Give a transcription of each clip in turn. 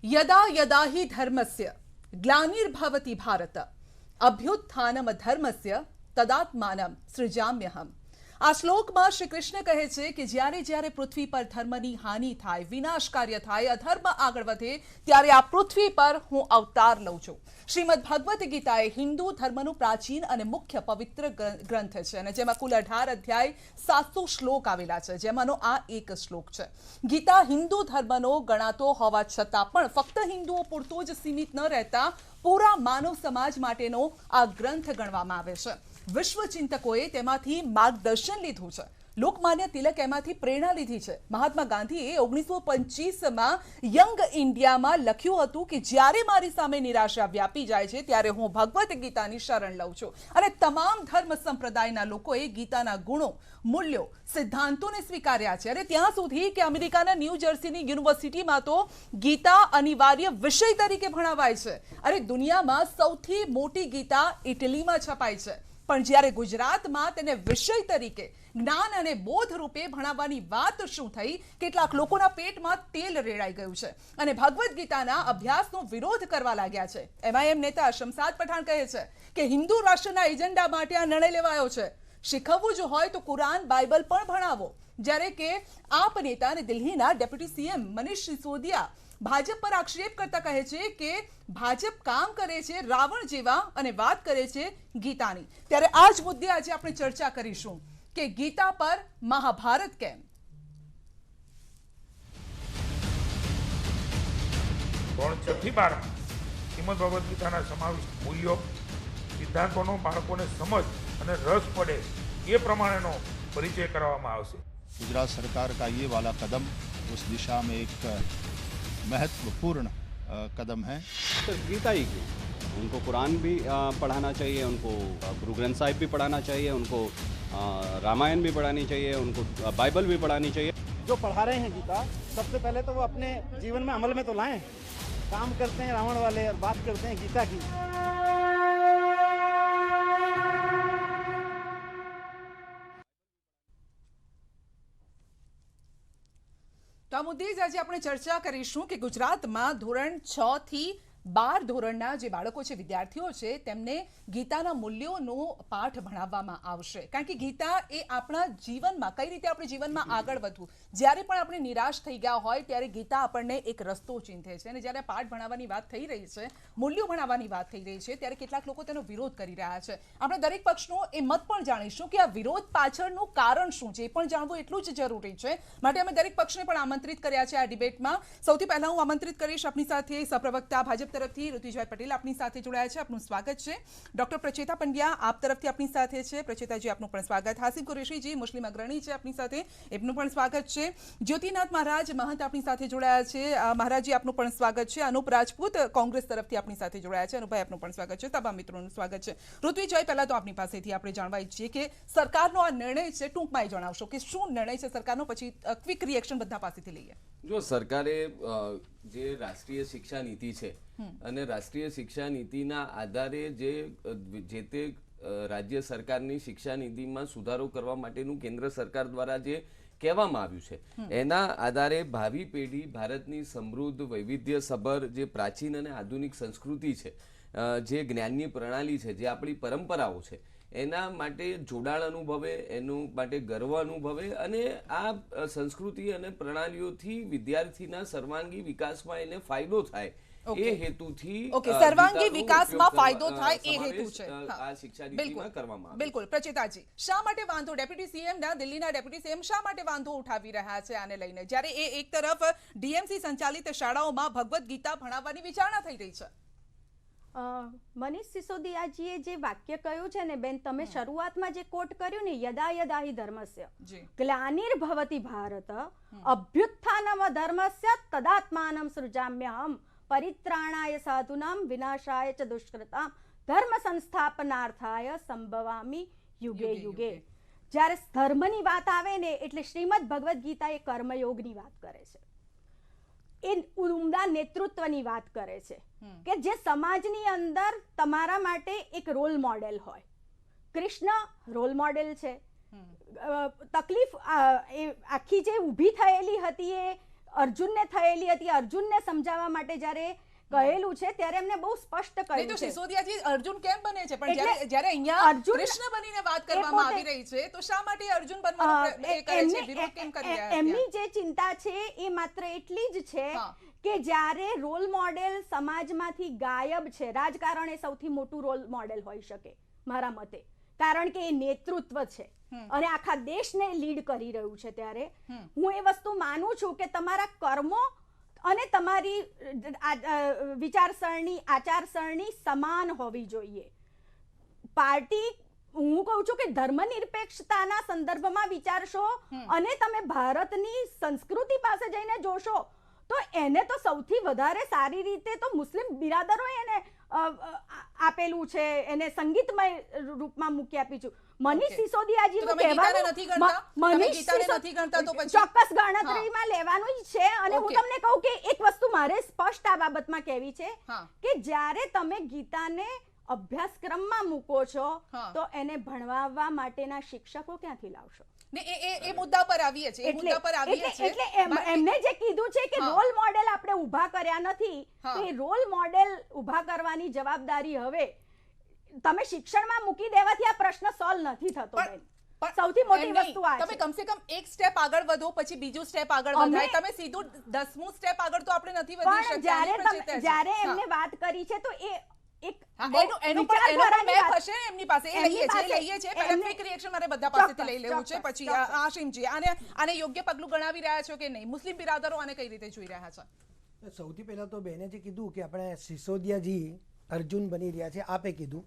यदा यदा हि धर्मस्य ग्लानिर्भवति भारत अभ्युत्थानम धर्मस्य तदात्मानं सृजाम्यहम। આ શ્લોકમાં શ્રી કૃષ્ણ કહે છે કે જ્યારે જ્યારે પૃથ્વી પર ધર્મની હાનિ થાય, વિનાશ કાર્ય થાય, અધર્મ આગળ વધે, ત્યારે આ પૃથ્વી પર હું અવતાર લઉં છું। શ્રીમદ ભગવદ્ ગીતા એ હિન્દુ ધર્મનું પ્રાચીન અને મુખ્ય પવિત્ર ગ્રંથ છે અને જેમાં કુલ 18 અધ્યાય 700 શ્લોક આવેલા છે, જેમાંનો આ એક શ્લોક છે। ગીતા હિન્દુ ધર્મનો ગણાતો હોવા છતાં પણ ફક્ત હિન્દુઓ પૂરતો જ સીમિત ન રહેતા પૂરા માનવ સમાજ માટેનો આ ગ્રંથ ગણવામાં આવે છે। વિશ્વ ચિંતકોએ તેમાંથી માર્ગદર્શન લીધું છે। લોકમાન્ય તિલક એમાંથી પ્રેરણા લીધી છે। મહાત્મા ગાંધીએ 1925માં યંગ ઇન્ડિયામાં લખ્યું હતું કે જ્યારે મારી સામે નિરાશા વ્યાપી જાય છે ત્યારે હું ભગવદ્ ગીતાની શરણ લઉં છું અને તમામ ધર્મ સંપ્રદાયના લોકોએ ગીતાના ગુણો, મૂલ્યો, સિદ્ધાંતોને સ્વીકાર્યા છે। અને ત્યાં સુધી કે અમેરિકાના ન્યૂ જર્સીની યુનિવર્સિટીમાં તો ગીતા અનિવાર્ય વિષય તરીકે ભણાવાય છે। અરે દુનિયામાં સૌથી મોટી ગીતા ઇટલીમાં છપાય છે, પણ જ્યારે ગુજરાતમાં તેને વિષય તરીકે જ્ઞાન અને બોધ રૂપે ભણાવવાની વાત શું થઈ, કેટલાક લોકોના પેટમાં તેલ રેડાઈ ગયું છે અને ભગવદ્ ગીતાના અભ્યાસનો વિરોધ કરવા લાગ્યા છે। એમઆઈએમ નેતા શમસાદ પઠાણ કહે છે કે હિન્દુ રાષ્ટ્રના એજન્ડા માટે આ નિર્ણય લેવાયો છે। શીખવવું જ હોય તો કુરાન, બાઇબલ પણ ભણાવો। જ્યારે કે આપ નેતા અને દિલ્હીના ડેપ્યુટી સીએમ મનીષ સિસોદિયા ભાજપ પર આક્ષેપ કરતા કહે છે કે ભાજપ કામ કરે છે રાવણ જેવા અને વાત કરે છે ગીતાની। ત્યારે આ જ મુદ્દે આજે આપણે ચર્ચા કરીશું કે ગીતા પર મહાભારત કેમ। ધોરણ 6 થી 12 શ્રીમદ ભગવદ્ ગીતાના સમાવિષ્ટ મૂલ્યો, સિદ્ધાંતોનો બાળકોને સમજ અને રસ પડે એ પ્રમાણેનો પરિચય કરવામાં આવશે। गुजरात सरकार का ये वाला कदम उस दिशा में एक महत्वपूर्ण कदम है। तो गीता ही की उनको कुरान भी पढ़ाना चाहिए, उनको गुरु ग्रंथ साहिब भी पढ़ाना चाहिए, उनको रामायण भी पढ़ानी चाहिए, उनको बाइबल भी पढ़ानी चाहिए। जो पढ़ा रहे हैं गीता, सबसे पहले तो वो अपने जीवन में अमल में तो लाएं। काम करते हैं रावण वाले और बात करते हैं गीता की। તો આ મુદ્દે જ આજે આપણે ચર્ચા કરીશું કે ગુજરાતમાં ધોરણ 6 થી 12 ધોરણના જે બાળકો છે, વિદ્યાર્થીઓ છે, તેમને ગીતાના મૂલ્યોનો પાઠ ભણાવવામાં આવશે। કારણ કે ગીતા એ આપણા જીવનમાં કઈ રીતે આપણે જીવનમાં આગળ વધવું, જ્યારે પણ આપણે નિરાશ થઈ ગયા હોય ત્યારે ગીતા આપણને એક રસ્તો ચીંધે છે। અને જ્યારે પાઠ ભણાવવાની વાત થઈ રહી છે, મૂલ્યો ભણાવવાની વાત થઈ રહી છે, ત્યારે કેટલાક લોકો તેનો વિરોધ કરી રહ્યા છે। આપણે દરેક પક્ષનો એ મત પણ જાણીશું કે આ વિરોધ પાછળનું કારણ શું છે, એ પણ જાણવું એટલું જ જરૂરી છે। માટે અમે દરેક પક્ષને પણ આમંત્રિત કર્યા છે આ ડિબેટમાં। સૌથી પહેલા હું આમંત્રિત કરીશ આપણી સાથે સહપ્રવક્તા ભાજપ તરફથી ઋતુજાઈ પટેલ આપણી સાથે જોડાયા છે, આપનું સ્વાગત છે। ડોક્ટર પ્રચેતા પંડ્યા આપ તરફથી આપણી સાથે છે, પ્રચેતાજી આપનું પણ સ્વાગત। હાસિબ કુરેશીજી મુસ્લિમ અગ્રણી છે આપણી સાથે, એમનું પણ સ્વાગત છે। જ્યોતિનાથ મહારાજ મહંત આપણી સાથે જોડાયા છે, મહારાજજી આપનું પણ સ્વાગત છે। અનુપ રાજપૂત કોંગ્રેસ તરફથી આપણી સાથે જોડાયા છે, અનુપભાઈ આપનું પણ સ્વાગત છે। તમામ મિત્રોનું સ્વાગત છે। ઋતુજાઈ પહેલા તો આપની પાસેથી આપણે જાણવા ઈચ્છીએ કે સરકારનો આ નિર્ણય છે, ટૂંકમાં જણાવશો કે શું નિર્ણય છે સરકારનો, પછી ક્વિક રિએક્શન બધા પાસેથી લઈએ। જો સરકારે જે રાષ્ટ્રીય શિક્ષા નીતિ છે અને રાષ્ટ્રીય શિક્ષા નીતિના આધારે જે તે રાજ્ય સરકારની શિક્ષા નીતિમાં સુધારો કરવા માટેનું કેન્દ્ર સરકાર દ્વારા જે કહેવામાં આવ્યું છે, એના આધારે ભાવિ પેઢી ભારતની સમૃદ્ધ વૈવિધ્યસભર જે પ્રાચીન અને આધુનિક સંસ્કૃતિ છે, જે જ્ઞાનની પ્રણાલી છે, જે આપણી પરંપરાઓ છે, એના માટે જોડાણ અનુભવે, એનું માટે ગર્વ અનુભવે અને આ સંસ્કૃતિ અને પ્રણાલીઓથી વિદ્યાર્થીના સર્વાંગી વિકાસમાં એને ફાયદો થાય એ હેતુથી સર્વાંગી વિકાસમાં ફાયદો થાય એ હેતુ છે આ શિક્ષા નીતિમાં કરવામાં આવે। બિલકુલ પ્રચેતાજી, શા માટે વાંધો ડેપ્યુટી સીએમ ના દિલ્હીના ડેપ્યુટી સીએમ શા માટે વાંધો ઉઠાવી રહ્યા છે આને લઈને, જ્યારે એ એક તરફ ડીએમસી સંચાલિત શાળાઓમાં ભગવદ્ ગીતા ભણાવવાની વિચારણા થઈ રહી છે? મનીષ સિસોદિયાજીએ જે વાક્ય કહ્યું છે ને બેન, તમે શરૂઆતમાં જે કોટ કર્યું ને, યદા યદા હિ ધર્મસ્ય ગ્લાનિર્ભવતિ ભારત અભ્યુત્થાનમ ધર્મસ્ય તદાત્માનમ સૃજામ્યહમ પરિત્રાણાય સાધુનામ વિનાશાય ચ દુષ્કૃતામ ધર્મ સંસ્થાપનાર્થાય સંભવામી યુગે યુગે। જ્યારે ધર્મની વાત આવે ને એટલે શ્રીમદ ભગવદ્ ગીતા એ કર્મયોગની વાત કરે છે, એ ઉમદા નેતૃત્વની વાત કરે છે કે જે સમાજની અંદર તમારા માટે એક રોલ મોડેલ હોય। કૃષ્ણ રોલ મોડેલ છે। તકલીફ આખી જે ઊભી થયેલી હતી એ અર્જુનને થયેલી હતી, અર્જુનને સમજાવવા માટે જ્યારે કહેલું છે ત્યારે એમને બહુ સ્પષ્ટ નહીં કહ્યું તો છે. સિસોદિયાજી અર્જુન કેમ બને છે? પણ એટલે જ્યારે અહીંયા અર્જુન- કૃષ્ણ બનીને વાત એ કરવામાં પોતે- આવી રહી છે તો શા માટે અર્જુન બનવાનો એ કરે છે? વિરોધ કેમ કરી રહ્યા છે? એમની જે ચિંતા છે એ માત્ર એટલી જ છે હા. કે જ્યારે રોલ મોડેલ સમાજમાંથી ગાયબ છે, રાજકારણ એ સૌથી મોટું રોલ મોડેલ હોઈ શકે મારા મતે, કારણ કે એ નેતૃત્વ છે અને આખા દેશને લીડ કરી રહ્યું છે, ત્યારે હું એ વસ્તુ માનું છું કે તમારા કર્મો અને તમારી વિચારસરણી, આચારસરણી સમાન હોવી જોઈએ. પાર્ટી, હું કહું છું કે ધર્મનિરપેક્ષતાના સંદર્ભમાં વિચારશો અને તમે ભારતની સંસ્કૃતિ પાસે જઈને જોશો તો એને તો સૌથી વધારે સારી રીતે તો મુસ્લિમ બિરાદરોએ એને આપેલું છે, એને સંગીતમય રૂપમાં મૂકી આપી છું. મનીષ સિસોદિયાજી તો તમે ગીતાને નથી ગણતા? તમે ગીતાને નથી ગણતા તો પછી? ચોક્કસ ગણતરીમાં લેવાનું જ છે. અને હું તમને કહું કે એક વસ્તુ મારે સ્પષ્ટ આ બાબતમાં કહેવી છે કે જ્યારે તમે ગીતાને અભ્યાસક્રમમાં મૂકો છો તો એને ભણવા માટેના શિક્ષકો ક્યાંથી લાવશો? ને એ મુદ્દા પર આવીએ છે, એ મુદ્દા પર આવીએ છે. એટલે એમને જે કીધું છે કે રોલ મોડેલ આપણે ઊભા કર્યા નથી, તો એ રોલ મોડેલ ઊભા કરવાની જવાબદારી હવે તમે શિક્ષણમાં મૂકી દેવાથી આ પ્રશ્ન સોલ્વ નથી થતો બેન. સૌથી મોટી વસ્તુ આ છે. તમે કમસે કમ એક સ્ટેપ આગળ વધો, પછી બીજું સ્ટેપ આગળ વધાય. તમે સીધું 10મું સ્ટેપ આગળ તો આપણે નથી વધી પણ શકતા. જ્યારે એમને વાત કરી છે તો એ એક એનું પણ મેપ હશે એમની પાસે, એ લઈએ છે. પહેલા ક્વિક રિએક્શન મારે બધા પાસેથી લઈ લેવું છે, પછી આશિમજી આને યોગ્ય પગલું ગણાવી રહ્યા છો કે નહીં? મુસ્લિમ બિરાદરો આને કઈ રીતે જોઈ રહ્યા છે? સૌથી પહેલા તો બેને જે કીધું કે આપણે સિસોદિયાજી અર્જુન બની રહ્યા છે, આપે કીધું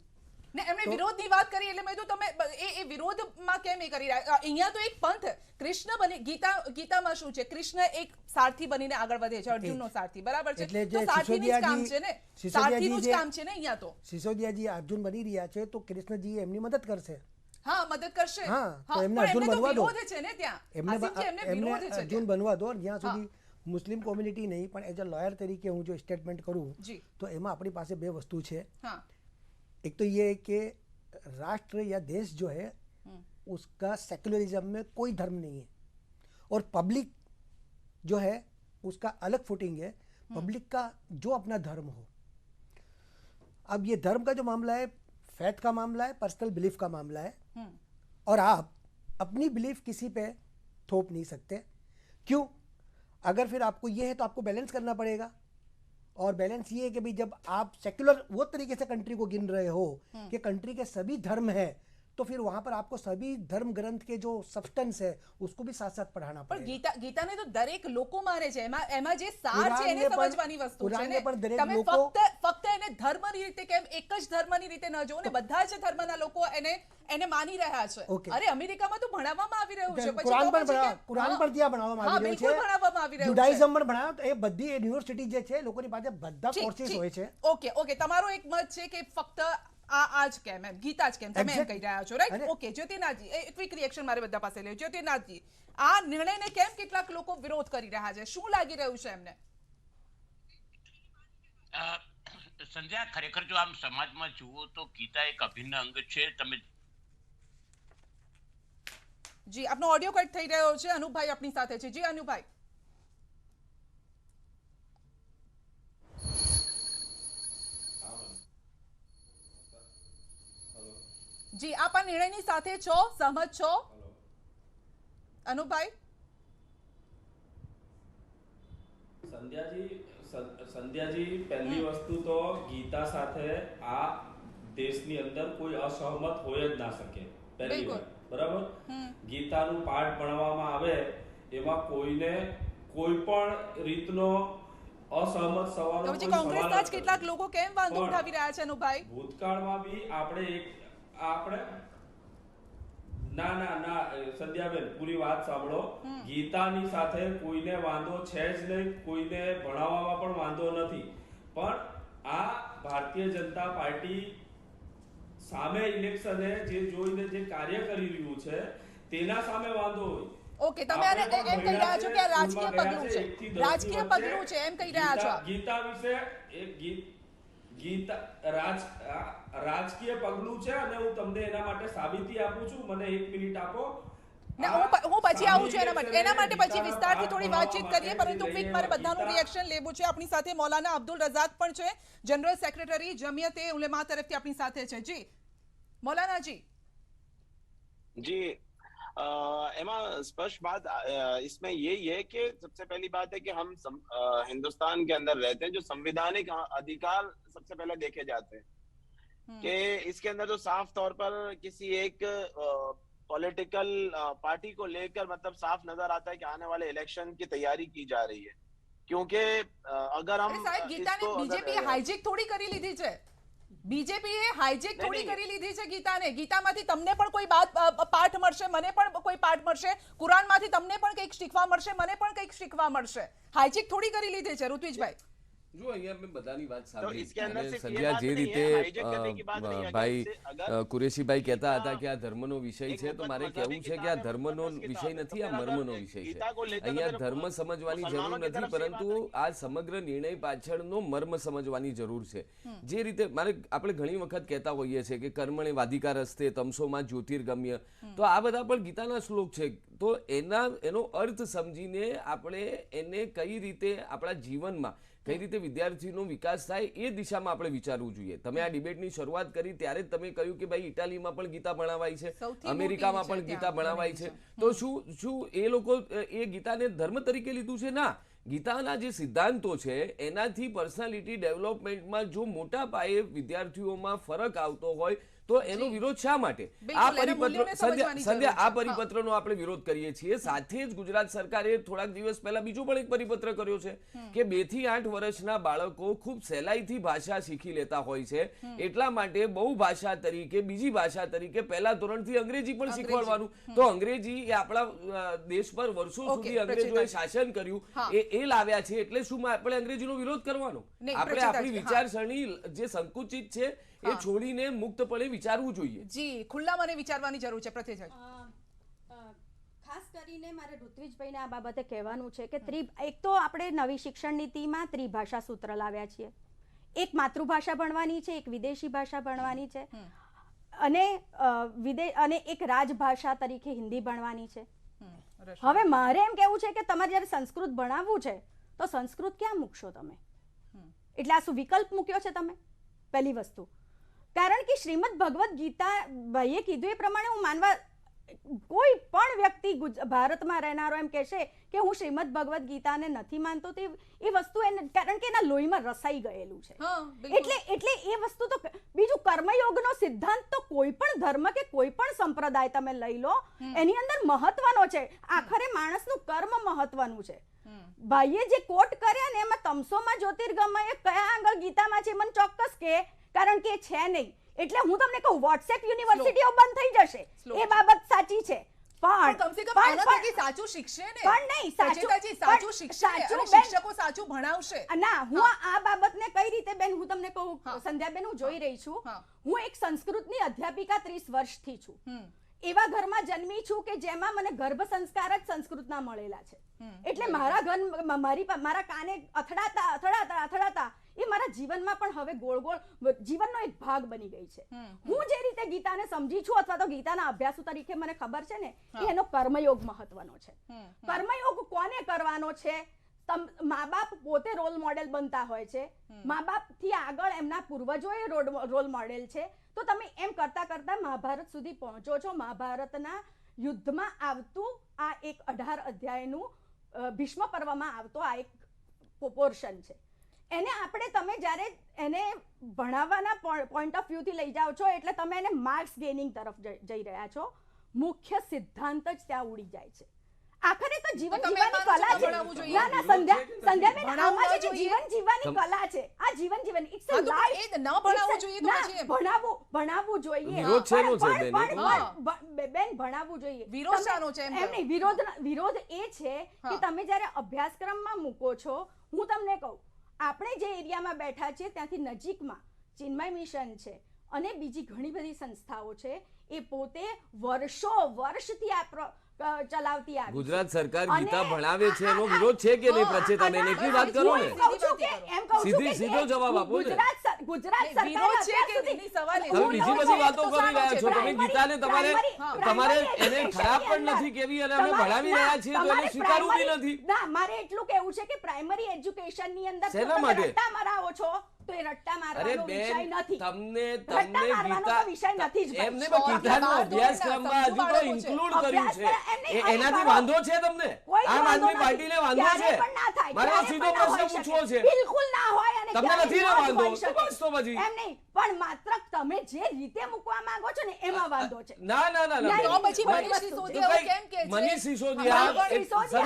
ને એમણે વિરોધની વાત કરી, એટલે મેં તો તમે એ વિરોધમાં કેમ એ કરી રહ્યા? અહીંયા તો એક પંથ કૃષ્ણ બની, ગીતામાં શું છે? કૃષ્ણ એક સારથી બનીને આગળ વધે છે, અર્જુનનો સારથી, બરાબર છે? એટલે તો જે સારથીનું જ કામ છે ને, સારથીનું જ કામ છે ને અહીંયા તો. સિસોદિયાજી અર્જુન બની રહ્યા છે તો કૃષ્ણજી એમની મદદ કરશે. હા, મદદ કરશે. હા, તો એમને અર્જુન બનવા દો. વિરોધ છે ને ત્યાં, એમને અર્જુન બનવા દો. જ્યાં સુધી મુસ્લિમ કોમ્યુનિટી નહીં, પણ એઝ અ લોયર તરીકે હું જો સ્ટેટમેન્ટ કરું તો એમાં આપણી પાસે બે વસ્તુ છે. एक तो ये है कि राष्ट्र या देश जो है उसका सेक्युलरिज्म में कोई धर्म नहीं है और पब्लिक जो है उसका अलग फुटिंग है. पब्लिक का जो अपना धर्म हो. अब ये धर्म का जो मामला है, फैथ का मामला है, पर्सनल बिलीफ का मामला है और आप अपनी बिलीफ किसी पे थोप नहीं सकते. क्यों? अगर फिर आपको ये है तो आपको बैलेंस करना पड़ेगा. और बैलेंस ये है कि भाई जब आप सेक्युलर वो तरीके से कंट्री को गिन रहे हो कि कंट्री के सभी धर्म है, तो फिर वहां पर आपको सभी धर्म ग्रंथ के जो सब्सटेंस है उसको भी साथ साथ पढ़ाना पड़ेगा. પણ ગીતાને તો દરેક લોકો માને છે, એમાં જે સાર છે એને સમજવાની વસ્તુ છે ને. તમે ફક્ત એને ધર્મની રીતે કેમ એક જ ધર્મની રીતે ન જોવો ને, બધા જ ધર્મના લોકો એને માની રહ્યા છે. અરે અમેરિકામાં તો ભણાવવામાં આવી રહ્યું છે, કુરાન પર ત્યાં ભણાવવામાં આવી રહ્યું છે, ભણાવવામાં આવી રહ્યું છે, જુડાઇઝમ પણ ભણાવ. એ બધી યુનિવર્સિટી જે છે લોકોની પાસે બધા કોર્सेस હોય છે. ઓકે, તમારો એક મત છે કે ફક્ત આ જ કેમ, એમ ગીતા જ કેમ, તમે એમ કહી રહ્યા છો, રાઈટ? ઓકે, જ્યોતિનાથજી, ક્વિક રિએક્શન મારે બધા પાસે લેવું. જ્યોતિનાથજી, આ નિર્ણયને કેમ કેટલાક લોકો વિરોધ કરી રહ્યા છે? શું લાગી રહ્યું છે એમને? સંધ્યા, ખરેખર જો આમ સમાજમાં જુઓ તો ગીતા એક અભિન્ન અંગ છે. તમે જી, આપનો ઓડિયો કટ થઈ રહ્યો છે. અનુભાઈ આપની સાથે છે. જી અનુભાઈ. જી, આપ આ નિર્ણયની સાથે છો, સહમત છો અનુભાઈ? સંધ્યાજી, પહેલી વસ્તુ તો ગીતા સાથે આ દેશની અંદર કોઈ અસહમત હોય જ ના શકે. પહેલી વાત, બરાબર? ગીતાનું પાઠ ભણવામાં આવે એમાં કોઈને કોઈ પણ રીતનો અસહમત સવાલો, તો પછી કોંગ્રેસના જ કેટલાક લોકો કેમ વાંધો ઉઠાવી રહ્યા છે અનુભાઈ? ભૂતકાળમાં બી આપણે ના સંધ્યાબેન, પૂરી વાત સાંભળો. ગીતાની સાથે કોઈને વાંધો છે જ નહીં, કોઈને ભણાવવામાં પણ વાંધો નથી. પણ આ ભારતીય જનતા પાર્ટી સામે ઇલેક્શને જે જોઈને જે કાર્ય કરી રહ્યું છે તેના સામે વાંધો હોય. ઓકે, તમે આને એમ કહી રહ્યા છો કે આ રાજકીય પગલું છે, રાજકીય પગલું છે એમ કહી રહ્યા છો? ગીતા વિશે રાજકીય પગલું છે અને હું તમને એના માટે સાબિતી આપું છું. મને 1 મિનિટ આપો. હું પછી આવું છું એના માટે પછી વિસ્તારથી થોડી વાતચીત કરીએ, પરંતુ ક્વિક મારે બધાનું રિએક્શન લેવું છે. આપણી સાથે મૌલાના અબ્દુલ રઝાક પણ છે, જનરલ સેક્રેટરી જમિયતે ઉલેમા તરફથી આપણી સાથે છે. જી मौलाना जी. एमा स्पष्ट बात इसमें यही है कि सबसे पहली बात है कि हम हिंदुस्तान के अंदर रहते हैं, जो संवैधानिक अधिकार सबसे पहले देखे जाते हैं कि इसके अंदर जो साफ तौर पर किसी एक पॉलिटिकल पार्टी को लेकर मतलब साफ नजर आता है कि आने वाले इलेक्शन की तैयारी की जा रही है, क्योंकि अगर हम गीताने बीजेपी हाईजेक थोड़ी કરી લીધી છે, બીજેપીએ હાઈજેક થોડી કરી લીધી છે ગીતાને. ગીતામાંથી તમને પણ કોઈ પાઠ મળશે, મને પણ કોઈ પાઠ મળશે, કુરાનમાંથી તમને પણ કંઈક શીખવા મળશે, મને પણ કંઈક શીખવા મળશે. હાઈજેક થોડી કરી લીધી છે. ઋત્વિજભાઈ જો અહીંયા મેં બધાની વાત સાંભળી અને સંધ્યા જે રીતે ભાઈ કુરેશીભાઈ કહેતા હતા કે આ ધર્મનો વિષય છે, તો મારે કહેવું છે કે આ ધર્મનો વિષય નથી, આ મર્મનો વિષય છે. અહીંયા ધર્મ સમજવાની જરૂર નથી, પરંતુ આ સમગ્ર નિર્ણય પાછળનો મર્મ સમજવાની જરૂર છે. જે રીતે આપણે ઘણી વખત કહેતા હોઈએ છીએ કે કર્મણે વાધિકાર હસ્તે તમસોમાં જ્યોતિર્ગમ્ય, તો આ બધા પણ ગીતાના શ્લોક છે. તો એનો અર્થ સમજીને આપણે એને કઈ રીતે આપણા જીવનમાં કઈ રીતે વિદ્યાર્થીનો વિકાસ થાય એ દિશામાં આપણે વિચારવું જોઈએ. તમે આ ડિબેટની શરૂઆત કરી ત્યારે જ તમે કહ્યું કે ભાઈ ઇટાલીમાં પણ ગીતા ભણાવાય છે, અમેરિકામાં પણ ગીતા ભણાવાય છે, તો શું એ લોકો એ ગીતાને ધર્મ તરીકે લીધું છે? ના, ગીતાના જે સિદ્ધાંતો છે એનાથી પર્સનાલિટી ડેવલપમેન્ટમાં જો મોટા પાયે વિદ્યાર્થીઓમાં ફરક આવતો હોય તો એનો વિરોધ શા માટે? આ પરિપત્ર સંધ્યા આ પરિપત્રનો આપણે વિરોધ કરીએ છીએ. સાથે જ ગુજરાત સરકારે થોડાક દિવસ પહેલા બીજો પણ એક પરિપત્ર કર્યો છે કે 2 થી 8 વર્ષના બાળકો ખૂબ સહેલાઈથી ભાષા શીખી લેતા હોય છે, એટલા માટે બહુ ભાષા તરીકે બીજી ભાષા તરીકે પહેલા ધોરણથી અંગ્રેજી પણ શીખવાડવાનું. તો અંગ્રેજી એ આપણા દેશ પર વર્ષો સુધી અંગ્રેજોએ શાસન કર્યું, એ લાવ્યા છે, એટલે શું આપણે અંગ્રેજીનો વિરોધ કરવાનો? આપણે આપણી વિચારસરણી જે સંકુચિત છે એ છોડીને મુક્તપણે વિચારવું જોઈએ. જી ખુલ્લા મને વિચારવાની જરૂર છે. પ્રતિજય ખાસ કરીને મારે ઋત્વિજભાઈને આ બાબતે કહેવાનું છે કે એક તો આપણે નવી શિક્ષણ નીતિમાં ત્રિભાષા સૂત્ર લાવ્યા છીએ. એક માતૃભાષા ભણવાની છે, એક વિદેશી ભાષા ભણવાની છે, અને એક રાજભાષા તરીકે હિન્દી ભણવાની છે. હવે મારે એમ કેવું છે કે તમારે જ્યારે સંસ્કૃત ભણાવવું છે તો સંસ્કૃત ક્યાં મૂકશો તમે? એટલે આ શું વિકલ્પ મૂક્યો છે તમે? પહેલી વસ્તુ, કારણ કે શ્રીમદ ભગવદ ગીતા ભાઈએ કીધું એ પ્રમાણે હું માનવા કોઈ પણ વ્યક્તિ ભારતમાં રહેનારો એમ કહેશે કે હું શ્રીમદ ભગવદ ગીતાને નથી માનતો, તે એ વસ્તુ કારણ કે એના લોહીમાં રસાઈ ગયેલું છે. એટલે એ વસ્તુ તો બીજું કર્મયોગનો સિદ્ધાંત તો કોઈ પણ ધર્મ કે કોઈ પણ સંપ્રદાય તમે લઈ લો, એની અંદર મહત્વનો છે. આખરે માણસનું કર્મ મહત્વનું છે. ભાઈએ જે કોટ કર્યા ને એમાં તમસોમાં જ્યોતિર્ગમય કયા આગળ ગીતામાં છે મને ચોક્કસ કે, કારણ કે છે નહીં. એટલે હું તમને કહું વોટ્સએપ યુનિવર્સિટીઓ બંધ થઈ જશે, એ બાબત સાચી છે, પણ કમસે કમ આનાથી સાચું શીખશે ને, પણ નહીં સાચું શીખશે અને શિક્ષકો સાચું ભણાવશે. ના, હું આ બાબતને કઈ રીતે બેન હું તમને કહું સંધ્યાબેન, હું જોઈ રહી છું, હું એક સંસ્કૃતની અધ્યાપિકા 30 વર્ષથી છું. એવા ઘરમાં જન્મી છું કે જેમાં મને ગર્ભ સંસ્કાર જ સંસ્કૃતના મળેલા છે. એટલે મારા કાને અથડાતા એ મારા જીવનમાં પણ હવે ગોળ જીવનનો એક ભાગ બની ગઈ છે. હું જે રીતે ગીતાને સમજી છું અથવા તો ગીતાના અભ્યાસુ તરીકે મને ખબર છે ને, એનો કર્મયોગ મહત્વનો છે. કર્મયોગ કોને કરવાનો છે? મા બાપ પોતે રોલ મોડેલ બનતા હોય છે, મા બાપ થી આગળ એમના પૂર્વજોએ રોલ મોડેલ છે. તો તમે એમ કરતા કરતા મહાભારત સુધી પહોંચો છો. મહાભારતના યુદ્ધમાં આવતું આ એક 18 અધ્યાયનું ભીષ્મ પર્વમાં આવતો આ એક પોર્શન છે. એને તમે જ્યારે એને ભણાવવાના પોઈન્ટ ઓફ વ્યૂથી લઈ જાઓ છો એટલે તમે એને માર્ક્સ ગેઇનિંગ તરફ જઈ રહ્યા છો. મુખ્ય સિદ્ધાંત જ ત્યાં ઉડી જાય છે. આખરે તો જીવન જીવવાની કલા છે. ના ના સંધ્યાબેન, આમાં જે જીવન જીવવાની કલા છે, આ જીવન ઇટ્સ અ લાઈફ. એ ન ભણાવવું જોઈએ તો પછી ભણાવવું જોઈએ. વિરોધ શેનો છે બેન? ભણાવવું જોઈએ. વિરોધ શાનો છે? એમ નહીં, વિરોધ એ છે કે તમે જ્યારે અભ્યાસક્રમમાં મૂકો છો, હું તમને કહું આપણે જે એરિયામાં બેઠા છીએ ત્યાંથી નજીકમાં ચિન્મય મિશન છે અને બીજી ઘણી બધી સંસ્થાઓ છે. એ પોતે વર્ષથી આ ચલાવતી આવી. ગુજરાત સરકાર ગીતા ભણાવે છે એનો વિરોધ છે કે નહીં? પછી તમે એટલી વાત કરો ને, સીધો જવાબ આપો ને. ગુજરાત સરકારે વિરોધ છે અત્યાર કે સુધી- નહીં સવાલ એ તમે છે. બીજી બધી વાતો તો કરી સારું રહ્યા છે. છો. તમે ગીતાને તમારે એને ખરાબ પણ નથી કેવી અને અમે ભણાવી રહ્યા છીએ તો એને સ્વીકારવું બી નથી. ના, મારે એટલું કહેવું છે કે પ્રાઇમરી એજ્યુકેશન ની અંદર શેના તમે માટે? રટ્ટા મરાવો છો તો એ રટ્ટા અરે મારવાનો વિષય બેન, નથી. તમને રટ્ટા મારવાનો ગીતા તો વિષય નથી જ ભાઈ. એમને પણ ગીતાનો અભ્યાસક્રમમાં હજુ તો ઇન્ક્લુડ કર્યું છે. એનાથી વાંધો છે તમને? કોઈ આમ વાંધો આદમી નથી. પાર્ટીને વાંધો ક્યારેય છે? પણ ના થાય. મારો ક્યારેય સીધો પણ ના પ્રશ્ન હોઈ પૂછવો શકે. છે. બિલકુલ ના હોય અને તમને ક્યારેય નથી ને ના જ વાંધો? હોઈ શકે. તો બસ તો પછી. એમ નહીં, પણ માત્ર તમે જે રીતે મૂકવા માંગો છો ને એમાં વાંધો છે. ના ના ના ના. તો પછી મનીષ સિસોદિયા એવું કેમ કહે છે? મનીષ સિસોદિયા રાવણ સિસોદિયા